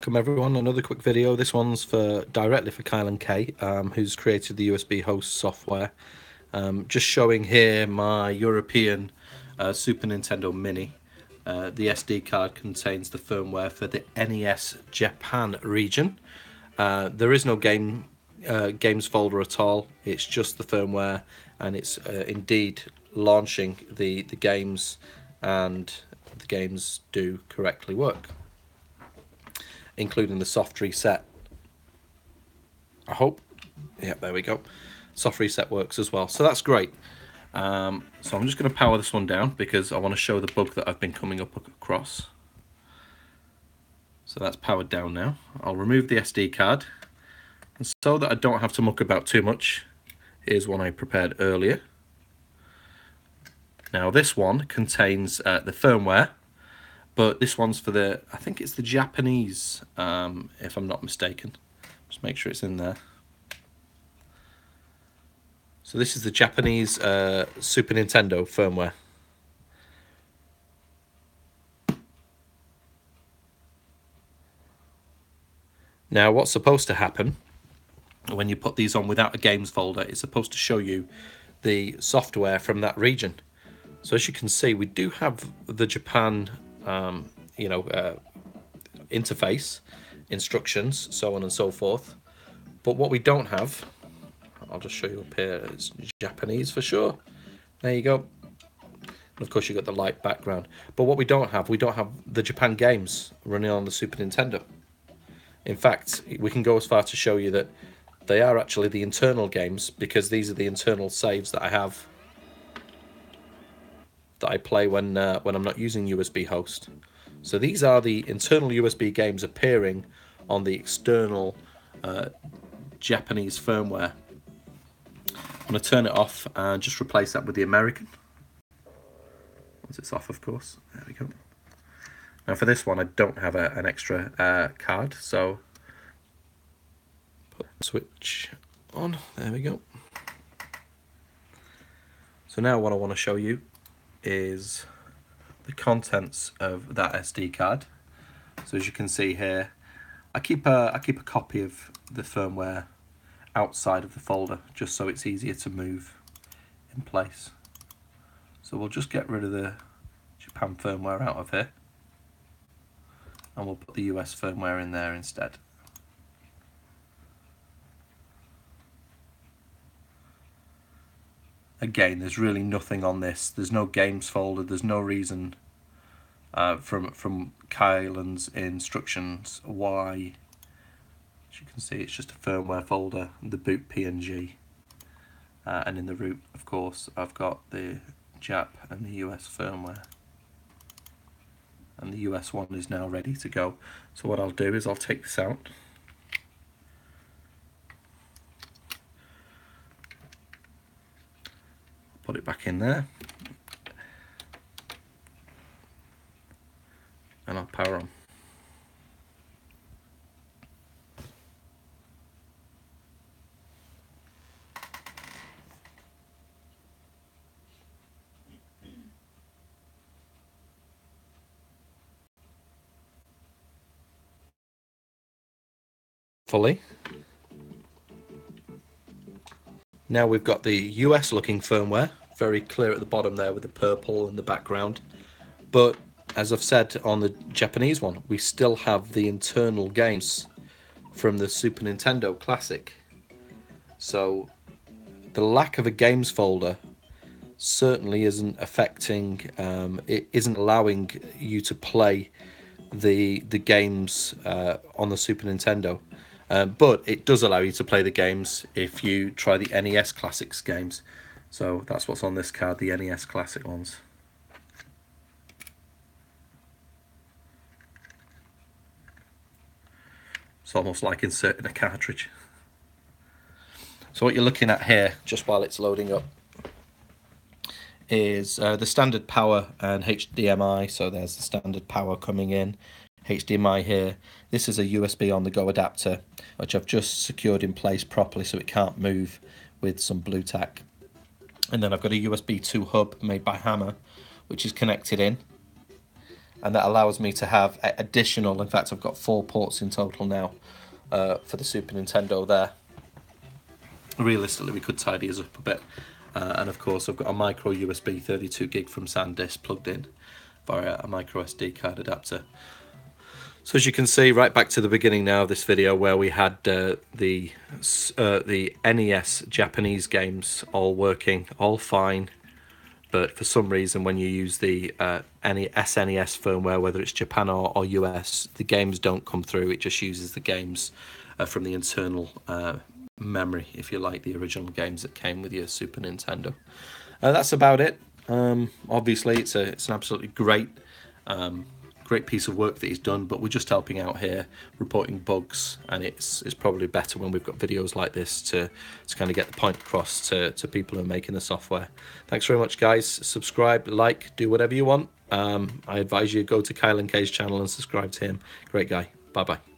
welcome everyone. Another quick video. This one's directly for Kyland K, who's created the USB host software. Just showing here my European Super Nintendo Mini. The SD card contains the firmware for the NES Japan region. There is no games folder at all. It's just the firmware, and it's indeed launching the games, and the games do correctly work, including the soft reset. I hope. Yeah, there we go. Soft reset works as well, so that's great. So I'm just going to power this one down because I want to show the bug that I've been coming up across. So that's powered down now. I'll remove the SD card, and so that I don't have to muck about too much, here's one I prepared earlier. Now this one contains the firmware, but this one's for the, I think it's the Japanese, if I'm not mistaken. Just make sure it's in there. So this is the Japanese Super Nintendo firmware. Now what's supposed to happen when you put these on without a games folder, it's supposed to show you the software from that region. So as you can see, we do have the Japan interface, instructions, so on and so forth. But what we don't have, I'll just show you up here, it's Japanese for sure. There you go. And of course you've got the light background. But what we don't have the Japan games running on the Super Nintendo. In fact, we can go as far to show you that they are actually the internal games, because these are the internal saves that I have, that I play when I'm not using USB host. So these are the internal USB games appearing on the external Japanese firmware. I'm going to turn it off and just replace that with the American. Once it's off, of course. There we go. Now for this one, I don't have an extra card, so put the switch on. There we go. So now what I want to show you is the contents of that SD card. So as you can see here, I keep a copy of the firmware outside of the folder, just so it's easier to move in place. So we'll just get rid of the Japan firmware out of here, and we'll put the US firmware in there instead. Again, there's really nothing on this. There's no games folder. There's no reason from Kyland's instructions why. As you can see, it's just a firmware folder, the boot.png, and in the root, of course, I've got the JAP and the US firmware, and the US one is now ready to go. So what I'll do is I'll take this out, put it back in there, and I'll power on. Fully. Now we've got the US looking firmware, very clear at the bottom there with the purple in the background. But as I've said on the Japanese one, we still have the internal games from the Super Nintendo Classic. So the lack of a games folder certainly isn't affecting, it isn't allowing you to play the games on the Super Nintendo. But it does allow you to play the games if you try the NES Classics games. So that's what's on this card, the NES Classic ones. It's almost like inserting a cartridge. So what you're looking at here, just while it's loading up, is the standard power and HDMI. So there's the standard power coming in, HDMI here. This is a USB on the go adapter, which I've just secured in place properly so it can't move with some blue tack. And then I've got a USB 2 hub made by Hammer, which is connected in. and that allows me to have additional, in fact I've got 4 ports in total now for the Super Nintendo there. Realistically we could tidy us up a bit, and of course I've got a micro USB 32 gig from SanDisk plugged in via a micro SD card adapter. So as you can see, right back to the beginning now of this video, where we had the NES Japanese games all working, all fine, but for some reason when you use the SNES firmware, whether it's Japan or US, the games don't come through. It just uses the games from the internal memory, if you like, the original games that came with your Super Nintendo. That's about it. Obviously it's an absolutely great piece of work that he's done, but we're just helping out here, reporting bugs, and it's probably better when we've got videos like this to kind of get the point across to people who are making the software. Thanks very much, guys. Subscribe, like, do whatever you want. I advise you go to Kyland K's channel and subscribe to him. Great guy. Bye bye.